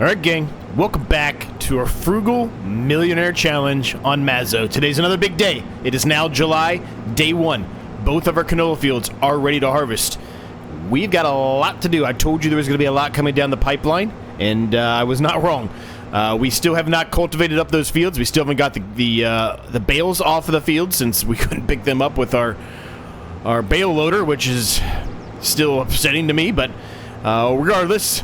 Alright gang, welcome back to our Frugal Millionaire Challenge on Mazo. Today's another big day. It is now July, day 1. Both of our canola fields are ready to harvest. We've got a lot to do. I told you there was going to be a lot coming down the pipeline, and I was not wrong. We still have not cultivated up those fields. We still haven't got the bales off of the field since we couldn't pick them up with our bale loader, which is still upsetting to me, but regardless,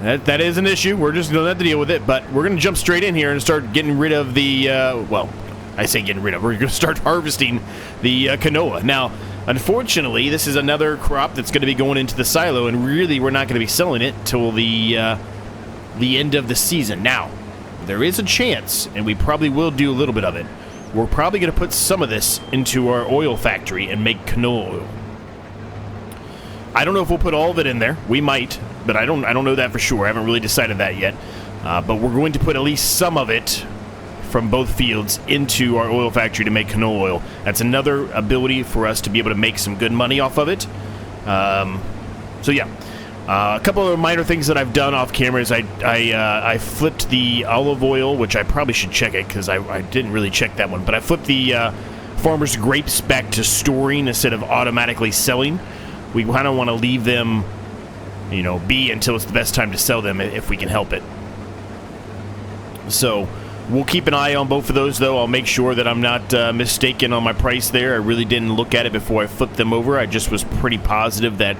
that is an issue. We're just going to have to deal with it, but we're going to jump straight in here and start getting rid of the, well, I say getting rid of, we're going to start harvesting the canola. Now, unfortunately, this is another crop that's going to be going into the silo, and really we're not going to be selling it till the end of the season. Now, there is a chance, and we probably will do a little bit of it. We're probably going to put some of this into our oil factory and make canola oil. I don't know if we'll put all of it in there. We might, but I don't know that for sure. I haven't really decided that yet. But we're going to put at least some of it from both fields into our oil factory to make canola oil. That's another ability for us to be able to make some good money off of it. So yeah, a couple of minor things that I've done off camera is I flipped the olive oil, which I probably should check it because I didn't really check that one. But I flipped the farmer's grapes back to storing instead of automatically selling. We kind of want to leave them, you know, be until it's the best time to sell them if we can help it. So we'll keep an eye on both of those, though. I'll make sure that I'm not mistaken on my price there. I really didn't look at it before I flipped them over. I just was pretty positive that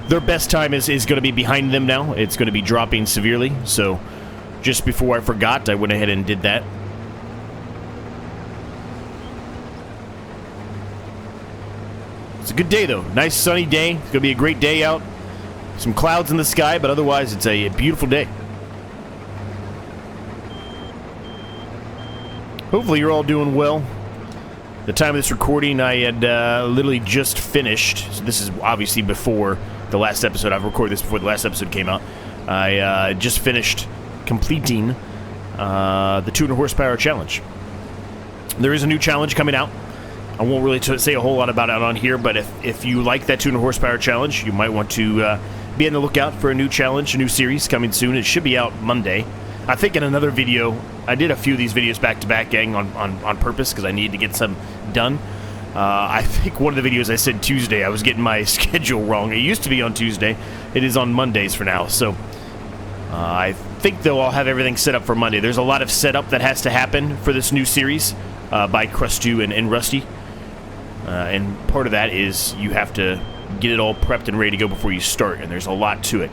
their best time is going to be behind them now. It's going to be dropping severely. So just before I forgot, I went ahead and did that. It's a good day, though. Nice sunny day. It's going to be a great day out. Some clouds in the sky, but otherwise it's a beautiful day. Hopefully you're all doing well. The time of this recording, I had literally just finished. So this is obviously before the last episode. I've recorded this before the last episode came out. I just finished completing the 200 horsepower challenge. There is a new challenge coming out. I won't really say a whole lot about it on here, but if you like that 200 horsepower challenge, you might want to be on the lookout for a new challenge, a new series coming soon. It should be out Monday. I think in another video, I did a few of these videos back-to-back, gang, on purpose, because I needed to get some done. I think one of the videos I said Tuesday. I was getting my schedule wrong. It used to be on Tuesday. It is on Mondays for now, so I think, though, I'll have everything set up for Monday. There's a lot of setup that has to happen for this new series by Crust2 and Rusty. And part of that is you have to get it all prepped and ready to go before you start, and there's a lot to it.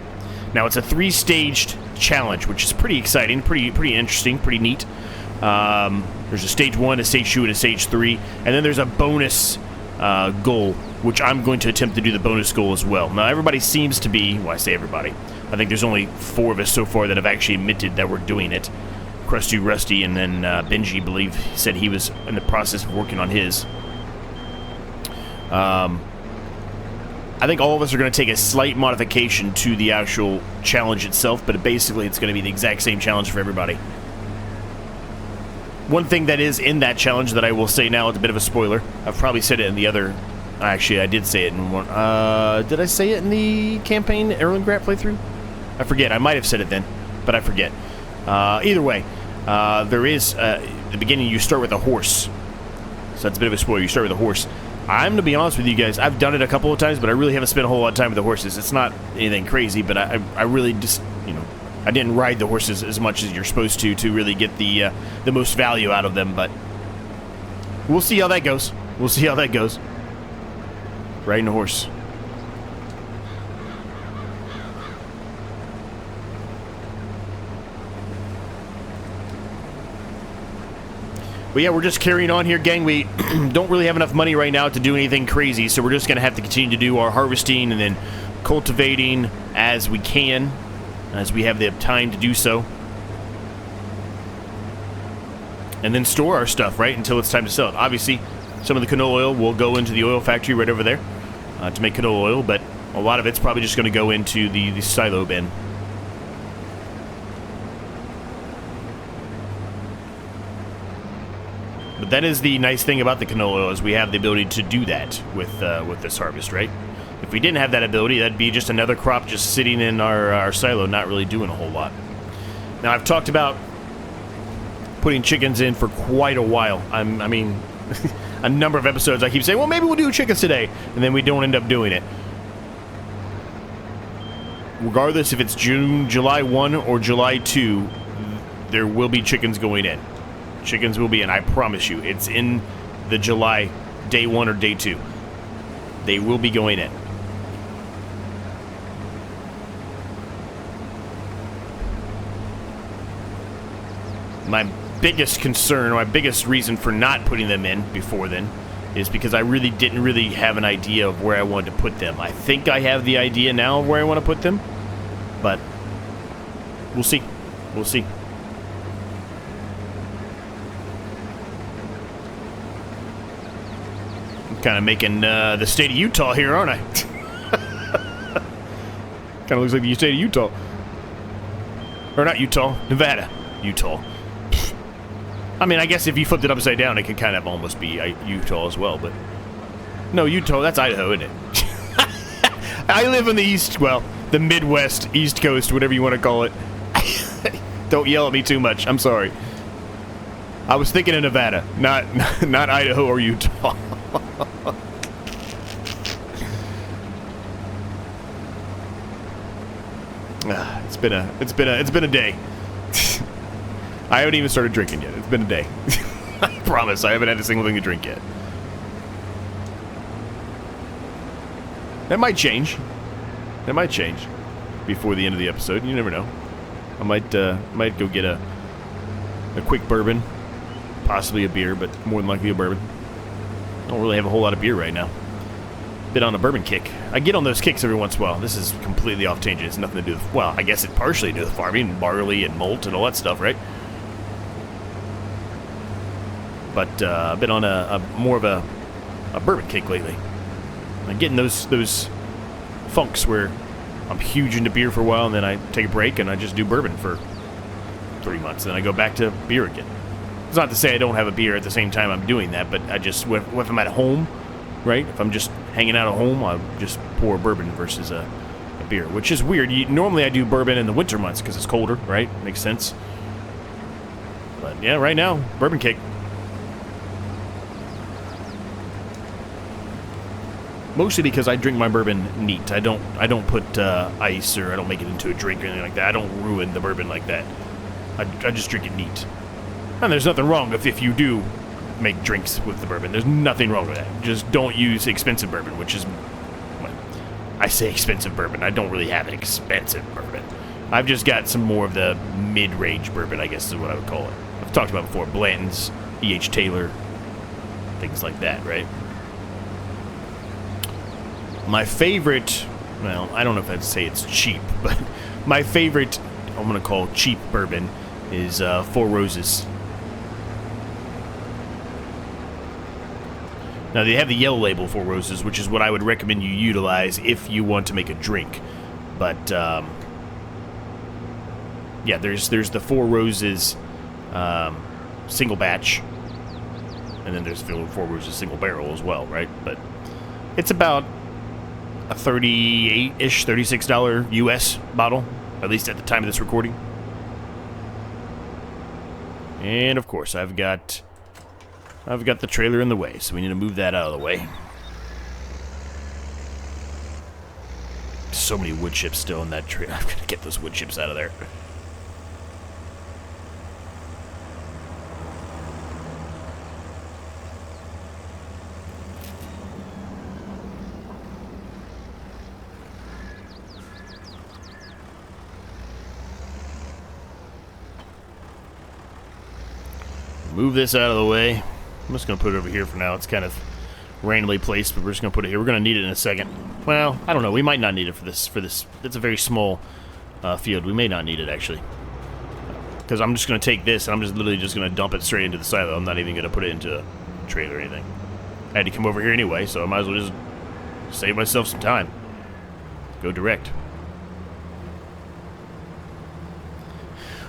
Now, it's a 3-staged challenge, which is pretty exciting, pretty interesting, pretty neat. There's a stage 1, a stage 2, and a stage 3, and then there's a bonus goal, which I'm going to attempt to do the bonus goal as well. Now, everybody seems to be, well, I say everybody, I think there's only 4 of us so far that have actually admitted that we're doing it. Crust2, Rusty, and then Benji, I believe, said he was in the process of working on his. I think all of us are going to take a slight modification to the actual challenge itself, but basically it's going to be the exact same challenge for everybody. One thing that is in that challenge that I will say now, it's a bit of a spoiler. I've probably said it in the other... Actually, I did say it in one... did I say it in the campaign Erlengrad playthrough? I forget. I might have said it then, but I forget. Either way, there is... at the beginning, you start with a horse. So that's a bit of a spoiler. You start with a horse. I'm going to be honest with you guys, I've done it a couple of times, but I really haven't spent a whole lot of time with the horses. It's not anything crazy, but I really just, you know, I didn't ride the horses as much as you're supposed to really get the most value out of them, but we'll see how that goes. We'll see how that goes. Riding a horse. But yeah, we're just carrying on here, gang. We don't really have enough money right now to do anything crazy, so we're just going to have to continue to do our harvesting and then cultivating as we can, as we have the time to do so. And then store our stuff, right, until it's time to sell it. Obviously, some of the canola oil will go into the oil factory right over there to make canola oil, but a lot of it's probably just going to go into the silo bin. But that is the nice thing about the canola oil, is we have the ability to do that with this harvest, right? If we didn't have that ability, that'd be just another crop just sitting in our silo, not really doing a whole lot. Now, I've talked about putting chickens in for quite a while. I mean, a number of episodes I keep saying, well, maybe we'll do chickens today, and then we don't end up doing it. Regardless if it's June, July 1 or July 2, there will be chickens going in. Chickens will be in, I promise you. It's in the July day 1 or day 2. They will be going in. My biggest concern, my biggest reason for not putting them in before then is because I really didn't have an idea of where I wanted to put them. I think I have the idea now of where I want to put them, but we'll see. We'll see. I'm kind of making the state of Utah here, aren't I? Kind of looks like the state of Utah. Or not Utah, Nevada. Utah. I mean, I guess if you flipped it upside down, it could kind of almost be Utah as well, but... No, Utah, that's Idaho, isn't it? I live in the east, well, the Midwest, East Coast, whatever you want to call it. Don't yell at me too much, I'm sorry. I was thinking of Nevada, not Idaho or Utah. It's been a day. I haven't even started drinking yet. It's been a day. I promise, I haven't had a single thing to drink yet. That might change. That might change before the end of the episode. You never know. I might go get a quick bourbon, possibly a beer, but more than likely a bourbon. I don't really have a whole lot of beer right now. Been on a bourbon kick. I get on those kicks every once in a while. This is completely off tangent. It's nothing to do with, well, I guess it partially to do with farming, barley and malt and all that stuff, right? But I've been on more of a bourbon kick lately. I'm getting those funks where I'm huge into beer for a while, and then I take a break and I just do bourbon for 3 months, and then I go back to beer again. It's not to say I don't have a beer at the same time I'm doing that, but I just, if I'm at home, right? If I'm just hanging out at home, I'll just pour bourbon versus a beer, which is weird. Normally I do bourbon in the winter months because it's colder, right? Makes sense. But yeah, right now, bourbon kick. Mostly because I drink my bourbon neat. I don't put ice, or I don't make it into a drink or anything like that. I don't ruin the bourbon like that. I just drink it neat. And there's nothing wrong if you do make drinks with the bourbon. There's nothing wrong with that. Just don't use expensive bourbon, which is... Well, I say expensive bourbon. I don't really have an expensive bourbon. I've just got some more of the mid-range bourbon, I guess is what I would call it. I've talked about before. Blanton's, E.H. Taylor, things like that, right? My favorite, well, I don't know if I'd say it's cheap, but my favorite, I'm going to call cheap bourbon, is Four Roses. Now, they have the yellow label Four Roses, which is what I would recommend you utilize if you want to make a drink. But, yeah, there's the Four Roses single batch, and then there's Four Roses single barrel as well, right? But it's about a $38-ish, $36 US bottle, at least at the time of this recording. And of course, I've got the trailer in the way, so we need to move that out of the way. So many wood chips still in that trailer. I'm gonna get those wood chips out of there. Move this out of the way. I'm just going to put it over here for now. It's kind of randomly placed, but we're just going to put it here. We're going to need it in a second. Well, I don't know. We might not need it for this. It's a very small field. We may not need it, actually. Because I'm just going to take this, and I'm just literally just going to dump it straight into the silo. I'm not even going to put it into a trailer or anything. I had to come over here anyway, so I might as well just save myself some time. Go direct.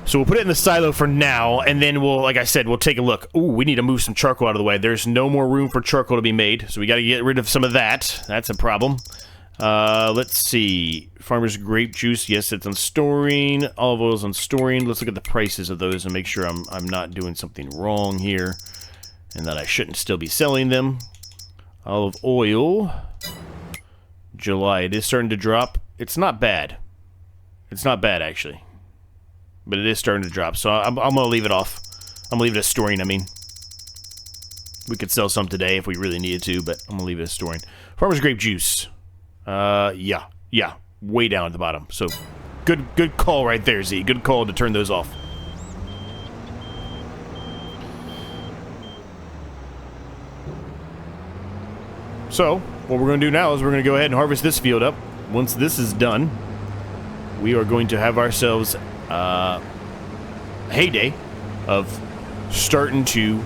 So we'll put it in the silo for now, and then we'll, like I said, we'll take a look. Ooh, we need to move some charcoal out of the way. There's no more room for charcoal to be made, so we got to get rid of some of that. That's a problem. Let's see. Farmer's grape juice. Yes, it's on storing. Olive oil's on storing. Let's look at the prices of those and make sure I'm not doing something wrong here, and that I shouldn't still be selling them. Olive oil. July. It is starting to drop. It's not bad. It's not bad, actually. But it is starting to drop, so I'm going to leave it off. I'm going to leave it as storing, I mean. We could sell some today if we really needed to, but I'm going to leave it as storing. Farmer's grape juice. Yeah. Way down at the bottom. So, good call right there, Z. Good call to turn those off. So, what we're going to do now is we're going to go ahead and harvest this field up. Once this is done, we are going to have ourselves a heyday of starting to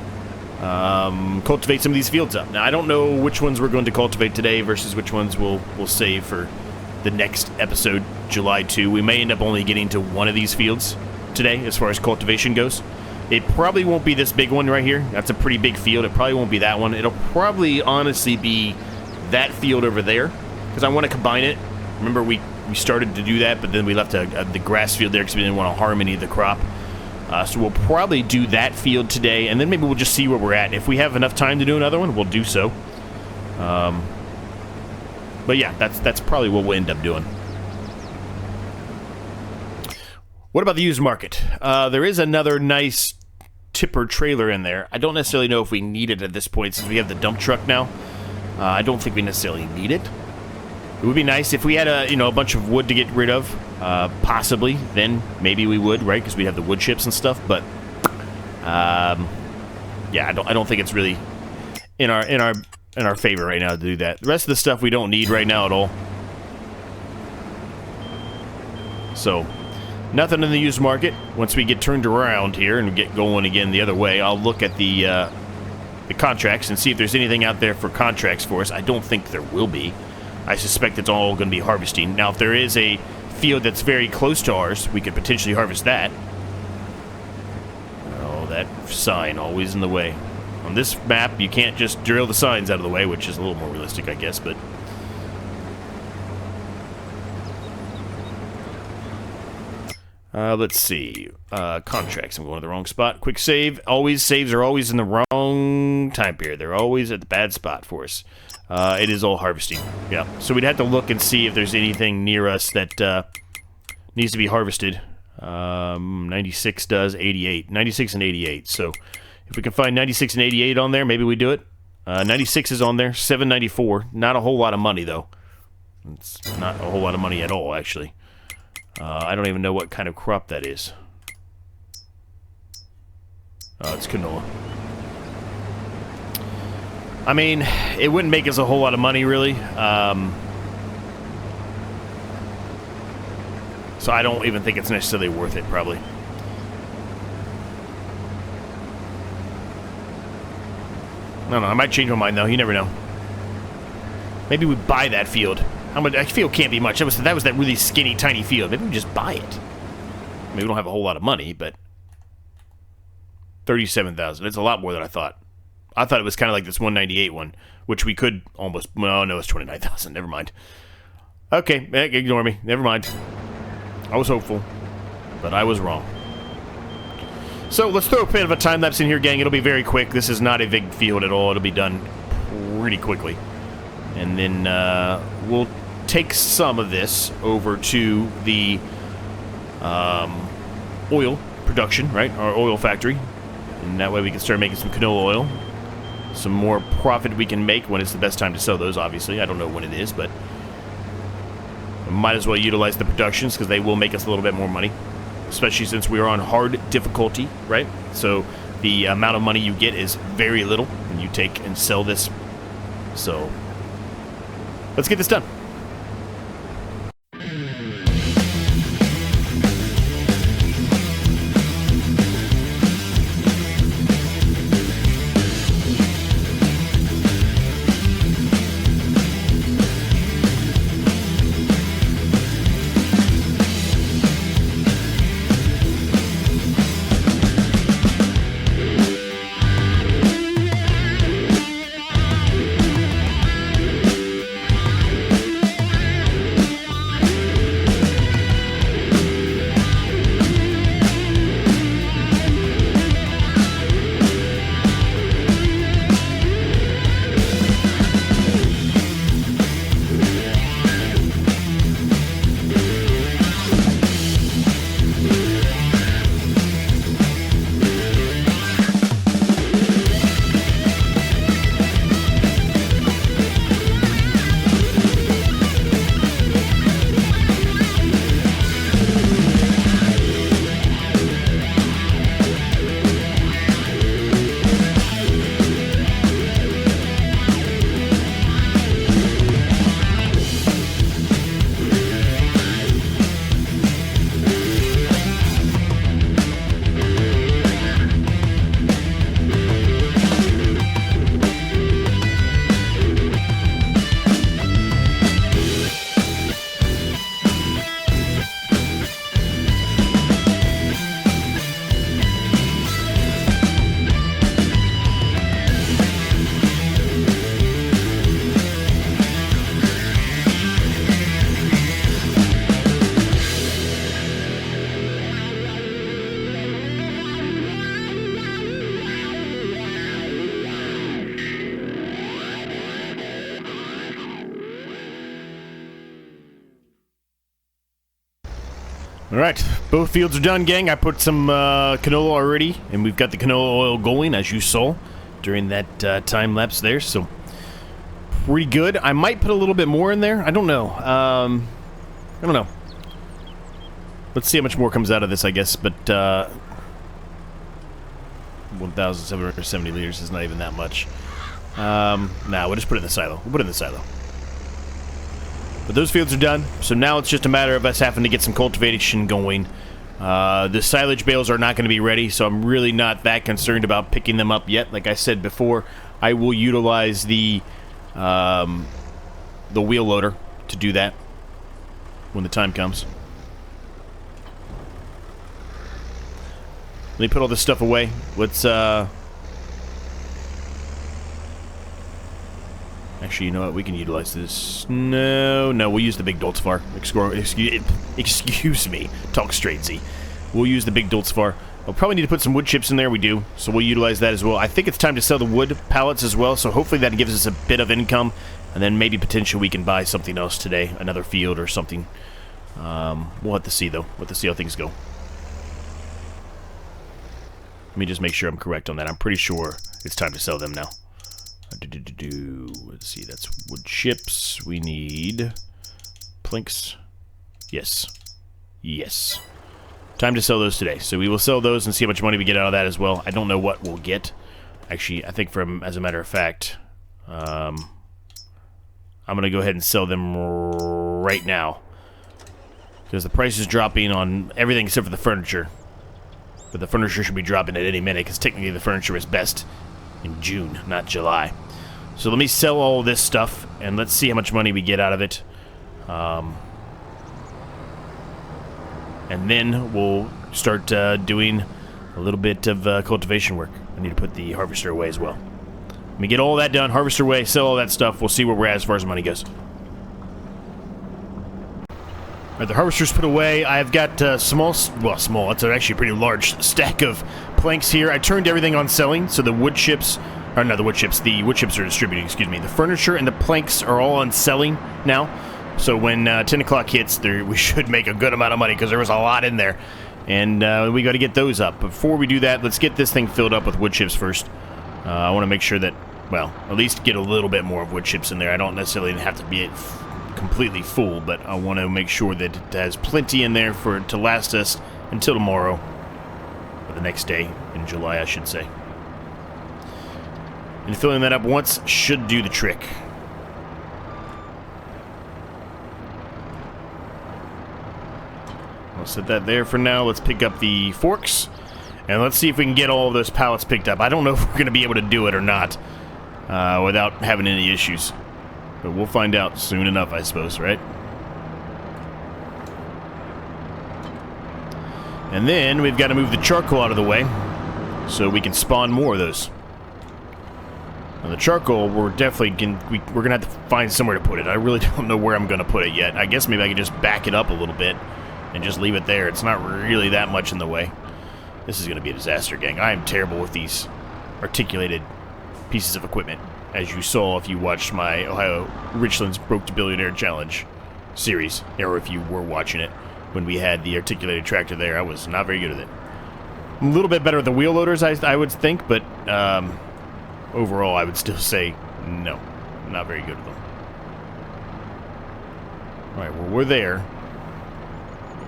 cultivate some of these fields up. Now, I don't know which ones we're going to cultivate today versus which ones we'll save for the next episode, July 2. We may end up only getting to one of these fields today as far as cultivation goes. It probably won't be this big one right here. That's a pretty big field. It probably won't be that one. It'll probably honestly be that field over there because I want to combine it. Remember, we started to do that, but then we left the grass field there because we didn't want to harm any of the crop. So we'll probably do that field today, and then maybe we'll just see where we're at. If we have enough time to do another one, we'll do so. But yeah, that's probably what we'll end up doing. What about the used market? There is another nice tipper trailer in there. I don't necessarily know if we need it at this point since we have the dump truck now. I don't think we necessarily need it. It would be nice if we had a bunch of wood to get rid of. Possibly, then maybe we would, right? Because we have the wood chips and stuff. But yeah, I don't think it's really in our favor right now to do that. The rest of the stuff we don't need right now at all. So, nothing in the used market. Once we get turned around here and get going again the other way, I'll look at the contracts and see if there's anything out there for contracts for us. I don't think there will be. I suspect it's all going to be harvesting. Now, if there is a field that's very close to ours, we could potentially harvest that. Oh, that sign always in the way. On this map, you can't just drill the signs out of the way, which is a little more realistic, I guess, but... let's see. Contracts. I'm going to the wrong spot. Quick save. Saves are always in the wrong time period. They're always at the bad spot for us. It is all harvesting. Yeah. So we'd have to look and see if there's anything near us that needs to be harvested. 96 does 88. 96 and 88. So if we can find 96 and 88 on there, maybe we do it. 96 is on there. 794. Not a whole lot of money, though. It's not a whole lot of money at all, actually. I don't even know what kind of crop that is. It's canola. I mean, it wouldn't make us a whole lot of money, really. So I don't even think it's necessarily worth it, probably. No, I might change my mind, though. You never know. Maybe we buy that field. How much? That field can't be much. That was that really skinny, tiny field. Maybe we just buy it. I mean, we don't have a whole lot of money, but 37,000. It's a lot more than I thought. I thought it was kind of like this 198 one, which we could almost... Well, no, it's 29,000. Never mind. Okay, ignore me. Never mind. I was hopeful, but I was wrong. So let's throw a bit of a time lapse in here, gang. It'll be very quick. This is not a big field at all. It'll be done pretty quickly. And then we'll take some of this over to the oil production, right? Our oil factory. And that way we can start making some canola oil. Some more profit we can make when it's the best time to sell those, obviously. I don't know when it is, but we might as well utilize the productions because they will make us a little bit more money. Especially since we are on hard difficulty, right? So the amount of money you get is very little when you take and sell this. So let's get this done. Alright, both fields are done, gang. I put some canola already, and we've got the canola oil going, as you saw during that time lapse there, so pretty good. I might put a little bit more in there. I don't know. I don't know. Let's see how much more comes out of this, I guess, but 1,770 liters is not even that much. Nah, we'll just put it in the silo. We'll put it in the silo. But those fields are done, so now it's just a matter of us having to get some cultivation going. The silage bales are not going to be ready, so I'm really not that concerned about picking them up yet. Like I said before, I will utilize the wheel loader to do that when the time comes. Let me put all this stuff away. Let's, actually, you know what? We can utilize this. No, we'll use the big Dulcifer. Excuse me. Talk straight, Z. We'll use the big Dulcifer. We'll probably need to put some wood chips in there. We do. So we'll utilize that as well. I think it's time to sell the wood pallets as well. So hopefully that gives us a bit of income. And then maybe potentially we can buy something else today. Another field or something. We'll have to see, though. We'll have to see how things go. Let me just make sure I'm correct on that. I'm pretty sure it's time to sell them now. Let's see, that's wood chips. We need planks. Yes. Yes. Time to sell those today. So we will sell those and see how much money we get out of that as well. I don't know what we'll get. Actually, I think as a matter of fact, I'm going to go ahead and sell them right now. Because the price is dropping on everything except for the furniture. But the furniture should be dropping at any minute because technically the furniture is best in June, not July. So let me sell all this stuff and let's see how much money we get out of it. And then we'll start doing a little bit of cultivation work. I need to put the harvester away as well. Let me get all that done, harvester away, sell all that stuff. We'll see where we're at as far as money goes. Alright, the harvester's put away. I've got small, it's actually a pretty large stack of planks here. I turned everything on selling, so the wood chips are distributing, excuse me. The furniture and the planks are all on selling now. So when 10 o'clock hits, we should make a good amount of money because there was a lot in there. And we got to get those up. Before we do that, let's get this thing filled up with wood chips first. I want to make sure that, well, at least get a little bit more of wood chips in there. I don't necessarily have to be completely full, but I want to make sure that it has plenty in there for it to last us until tomorrow, or the next day in July, I should say. And filling that up once should do the trick. I'll set that there for now. Let's pick up the forks, and let's see if we can get all of those pallets picked up. I don't know if we're going to be able to do it or not without having any issues. But we'll find out soon enough, I suppose, right? And then we've got to move the charcoal out of the way so we can spawn more of those. Now the charcoal, we're definitely we're gonna have to find somewhere to put it. I really don't know where I'm gonna put it yet. I guess maybe I can just back it up a little bit and just leave it there. It's not really that much in the way. This is gonna be a disaster, gang. I am terrible with these articulated pieces of equipment, as you saw if you watched my Ohio Richlands Broke to Billionaire Challenge series, or if you were watching it when we had the articulated tractor there. I was not very good at it. I'm a little bit better with the wheel loaders, I would think, but overall I would still say no, not very good with them. Alright, well, we're there.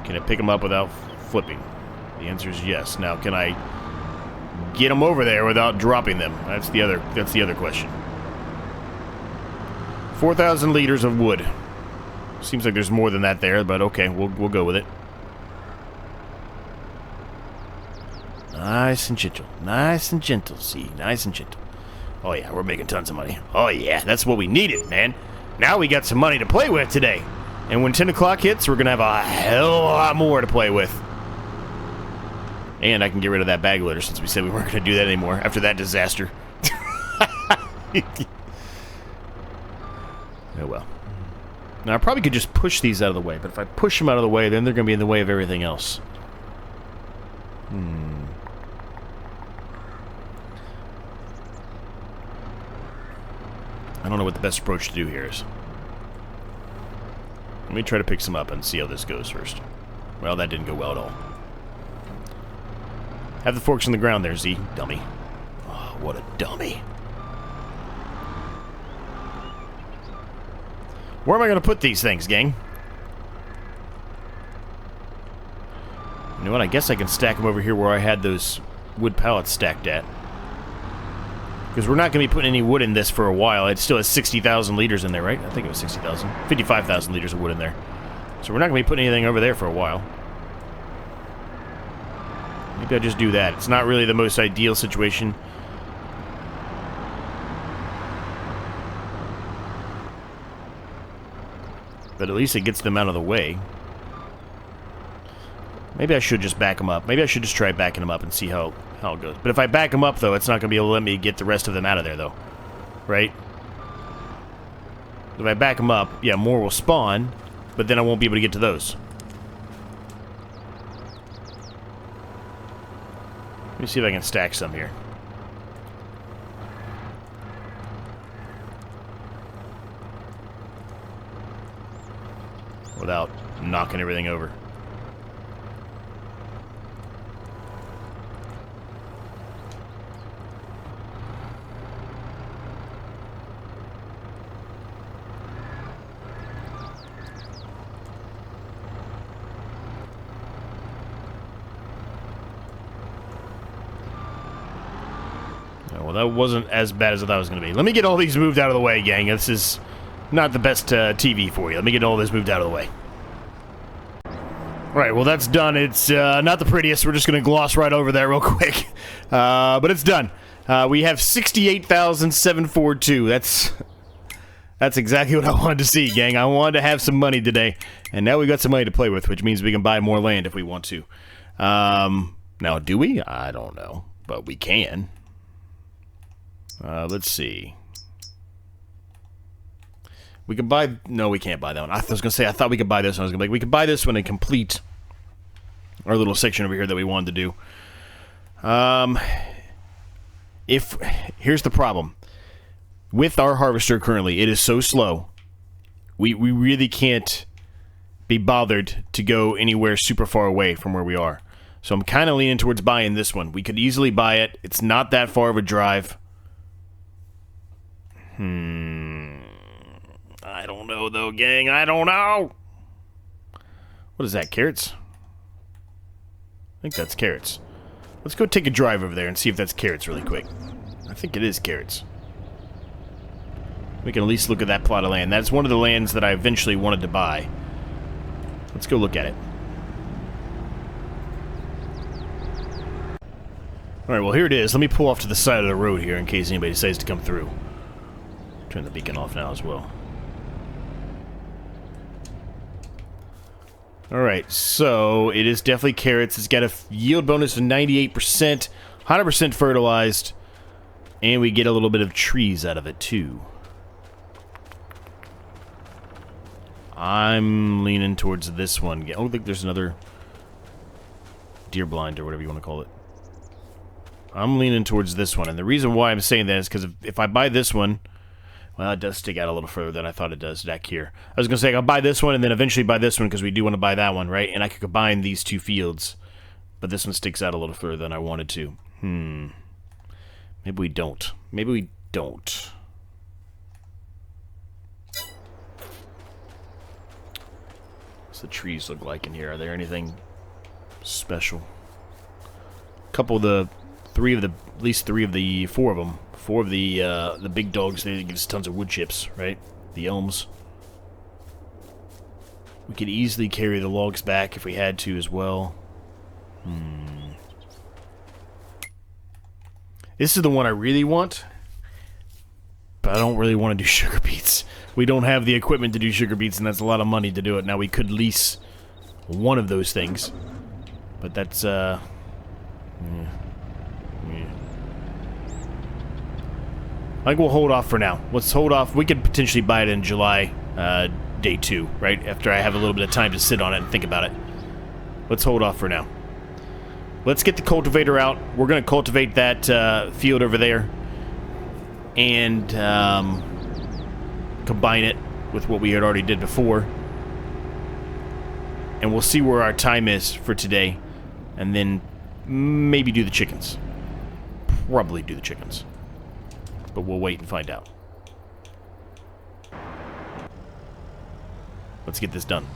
Can I pick them up without flipping? The answer is yes. Now, can I get them over there without dropping them? That's the other question. 4,000 liters of wood. Seems like there's more than that there, but okay, we'll go with it. Nice and gentle. Nice and gentle, see? Nice and gentle. Oh yeah, we're making tons of money. Oh yeah, that's what we needed, man. Now we got some money to play with today. And when 10 o'clock hits, we're going to have a hell of a lot more to play with. And I can get rid of that bag loader since we said we weren't going to do that anymore after that disaster. Oh well. Now I probably could just push these out of the way, but if I push them out of the way, then they're going to be in the way of everything else. I don't know what the best approach to do here is. Let me try to pick some up and see how this goes first. Well, that didn't go well at all. Have the forks on the ground there, Z. Dummy. Oh, what a dummy. Where am I going to put these things, gang? You know what? I guess I can stack them over here where I had those wood pallets stacked at. Because we're not going to be putting any wood in this for a while. It still has 60,000 liters in there, right? I think it was 60,000. 55,000 liters of wood in there. So we're not going to be putting anything over there for a while. Maybe I'll just do that. It's not really the most ideal situation. But at least it gets them out of the way. Maybe I should just back them up. Maybe I should just try backing them up and see how it goes. But if I back them up, though, it's not going to be able to let me get the rest of them out of there, though. Right? If I back them up, yeah, more will spawn, but then I won't be able to get to those. Let me see if I can stack some here. Without knocking everything over. Well, that wasn't as bad as I thought it was going to be. Let me get all these moved out of the way, gang. This is not the best TV for you. Let me get all this moved out of the way. Alright, well, that's done. It's not the prettiest. We're just going to gloss right over that real quick. But it's done. We have 68,742. That's exactly what I wanted to see, gang. I wanted to have some money today. And now we got some money to play with, which means we can buy more land if we want to. Now, do we? I don't know. But we can. Let's see. We can buy... No, we can't buy that one. I was going to say, I thought we could buy this one. I was going to be like, we could buy this one and complete our little section over here that we wanted to do. Here's the problem. With our harvester currently, it is so slow. We really can't be bothered to go anywhere super far away from where we are. So I'm kind of leaning towards buying this one. We could easily buy it. It's not that far of a drive. I don't know, though, gang. I don't know. What is that, carrots? I think that's carrots. Let's go take a drive over there and see if that's carrots really quick. I think it is carrots. We can at least look at that plot of land. That's one of the lands that I eventually wanted to buy. Let's go look at it. Alright, well, here it is. Let me pull off to the side of the road here in case anybody decides to come through. Turn the beacon off now as well. Alright, so it is definitely carrots. It's got a yield bonus of 98%, 100% fertilized, and we get a little bit of trees out of it too. I'm leaning towards this one. I don't think there's another deer blind or whatever you want to call it. I'm leaning towards this one, and the reason why I'm saying that is because if I buy this one... Well, it does stick out a little further than I thought it does back here. I was going to say I'll buy this one and then eventually buy this one because we do want to buy that one, right? And I could combine these two fields. But this one sticks out a little further than I wanted to. Maybe we don't. Maybe we don't. What's the trees look like in here? Are there anything special? A couple of the... at least four of them. Four of the big dogs, they give us tons of wood chips, right? The elms. We could easily carry the logs back if we had to as well. This is the one I really want, but I don't really want to do sugar beets. We don't have the equipment to do sugar beets, and that's a lot of money to do it. Now, we could lease one of those things, but that's, yeah. I think we'll hold off for now. Let's hold off. We could potentially buy it in July, day 2, right? After I have a little bit of time to sit on it and think about it. Let's hold off for now. Let's get the cultivator out. We're going to cultivate that field over there. And combine it with what we had already did before. and we'll see where our time is for today, and then maybe do the chickens. Probably do the chickens, but we'll wait and find out. Let's get this done.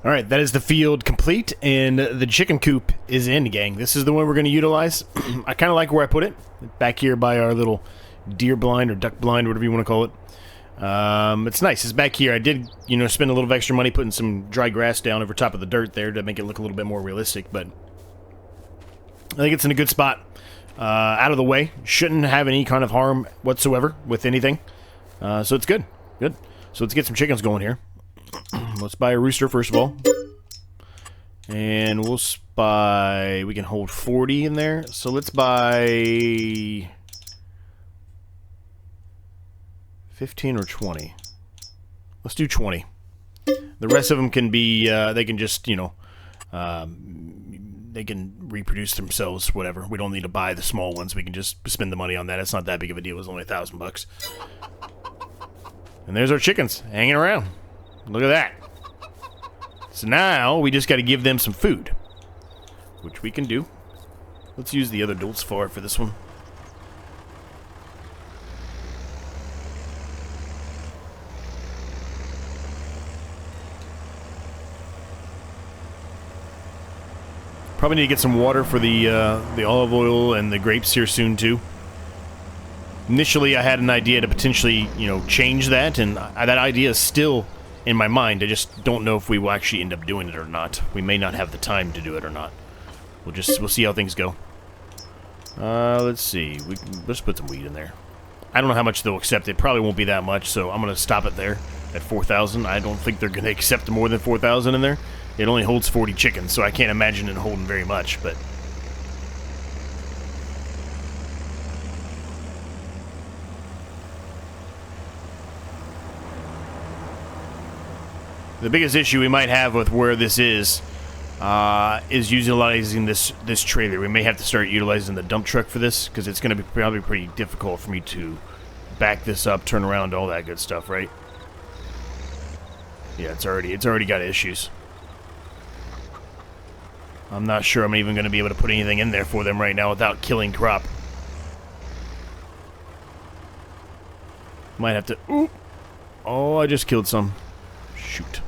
Alright, that is the field complete, and the chicken coop is in, gang. This is the one we're going to utilize. I kind of like where I put it. Back here by our little deer blind or duck blind, whatever you want to call it. It's nice. It's back here. I did, spend a little extra money putting some dry grass down over top of the dirt there to make it look a little bit more realistic, but I think it's in a good spot. Out of the way. Shouldn't have any kind of harm whatsoever with anything. So it's good. Good. So let's get some chickens going here. Let's buy a rooster first of all. And we'll buy... We can hold 40 in there. So let's buy... 15 or 20. Let's do 20. The rest of them can be... they can just, they can reproduce themselves, whatever. We don't need to buy the small ones. We can just spend the money on that. It's not that big of a deal. It's only $1,000. And there's our chickens hanging around. Look at that. So now we just got to give them some food, which we can do. Let's use the other Dulcifer for this one. Probably need to get some water for the olive oil and the grapes here soon too. Initially, I had an idea to potentially, change that, and that idea is still in my mind. I just don't know if we will actually end up doing it or not. We may not have the time to do it or not. We'll see how things go. Let's see. Let's put some wheat in there. I don't know how much they'll accept. It probably won't be that much, so I'm going to stop it there at 4,000. I don't think they're going to accept more than 4,000 in there. It only holds 40 chickens, so I can't imagine it holding very much, but... The biggest issue we might have with where this is utilizing this trailer. We may have to start utilizing the dump truck for this, because it's going to be probably pretty difficult for me to back this up, turn around, all that good stuff, right? Yeah, it's already got issues. I'm not sure I'm even going to be able to put anything in there for them right now without killing crop. Might have to... Ooh! Oh, I just killed some. Shoot.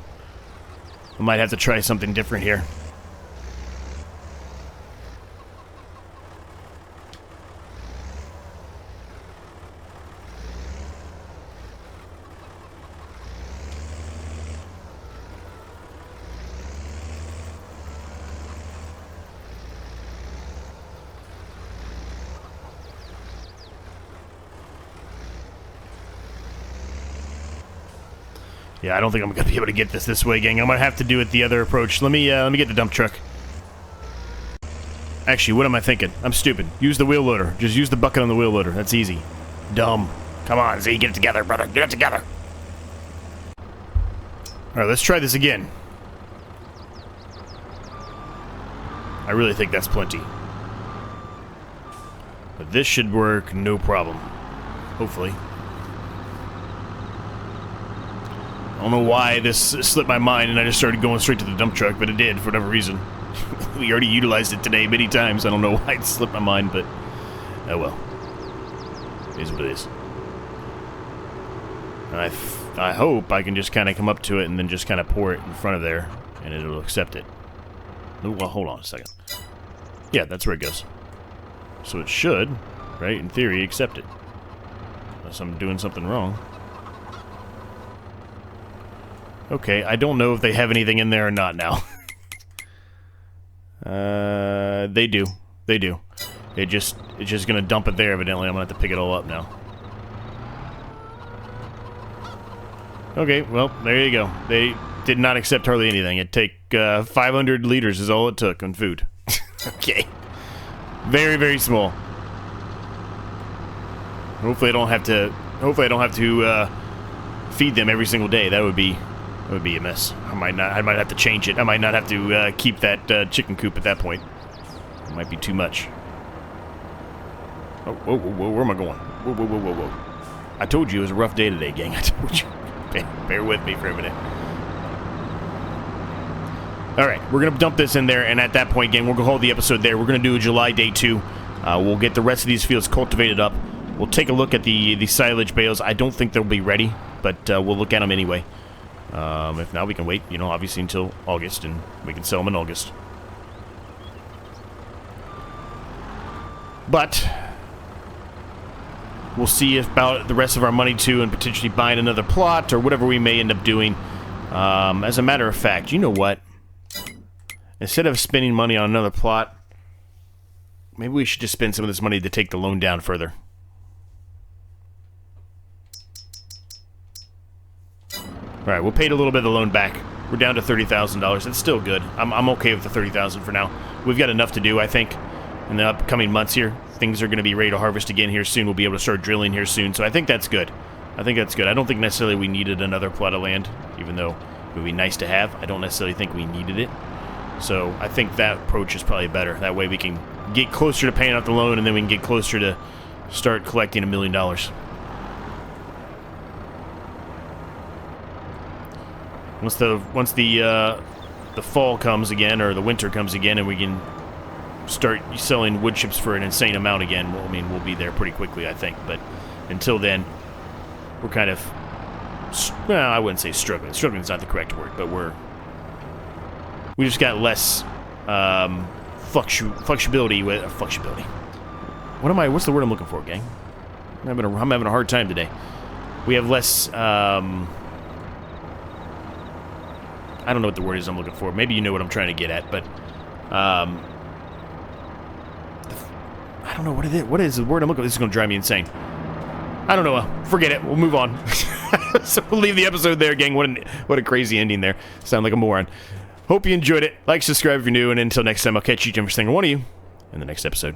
I might have to try something different here. Yeah, I don't think I'm gonna be able to get this way, gang. I'm gonna have to do it the other approach. Let me get the dump truck. Actually, what am I thinking? I'm stupid. Use the wheel loader. Just use the bucket on the wheel loader. That's easy. Dumb. Come on, Z, get it together, brother. Get it together. All right, let's try this again. I really think that's plenty. But this should work, no problem. Hopefully. I don't know why this slipped my mind and I just started going straight to the dump truck, but it did for whatever reason. We already utilized it today many times. I don't know why it slipped my mind, but oh well. It is what it is. I hope I can just kind of come up to it and then just kind of pour it in front of there and it'll accept it. Oh, well, hold on a second. Yeah, that's where it goes. So it should, right, in theory, accept it. Unless I'm doing something wrong. Okay, I don't know if they have anything in there or not now. They do. They do. It's just gonna dump it there, evidently. I'm gonna have to pick it all up now. Okay, well, there you go. They did not accept hardly anything. It'd take 500 liters is all it took on food. Okay. Very, very small. Hopefully I don't have to feed them every single day. That would be a mess. I might have to change it. I might not have to keep that chicken coop at that point. It might be too much. Oh, whoa, whoa, whoa, where am I going? Whoa, whoa, whoa, whoa, whoa. I told you it was a rough day today, gang. I told you. Bear with me for a minute. Alright, we're going to dump this in there, and at that point, gang, we'll go hold the episode there. We're going to do a July day 2. We'll get the rest of these fields cultivated up. We'll take a look at the silage bales. I don't think they'll be ready, but we'll look at them anyway. If not, we can wait, obviously until August, and we can sell them in August. But we'll see about the rest of our money, too, and potentially buying another plot, or whatever we may end up doing. As a matter of fact, you know what? Instead of spending money on another plot, maybe we should just spend some of this money to take the loan down further. Alright, we'll pay a little bit of the loan back. We're down to $30,000. It's still good. I'm okay with the $30,000 for now. We've got enough to do, I think, in the upcoming months here. Things are going to be ready to harvest again here soon. We'll be able to start drilling here soon. So I think that's good. I think that's good. I don't think necessarily we needed another plot of land, even though it would be nice to have. I don't necessarily think we needed it. So I think that approach is probably better. That way we can get closer to paying off the loan, and then we can get closer to start collecting $1 million. Once the fall comes again, or the winter comes again, and we can start selling wood chips for an insane amount again, well, I mean, we'll be there pretty quickly, I think. But until then, we're kind of, well, I wouldn't say struggling. Struggling is not the correct word, but we just got less flexibility with flexibility. What's the word I'm looking for, gang? I'm having a hard time today. We have less. I don't know what the word is I'm looking for. Maybe you know what I'm trying to get at, but I don't know what it is. What is the word I'm looking for? This is going to drive me insane. I don't know. Forget it. We'll move on. So we'll leave the episode there, gang. What a crazy ending there. Sound like a moron. Hope you enjoyed it. Like, subscribe if you're new, and until next time, I'll catch each and every single one of you in the next episode.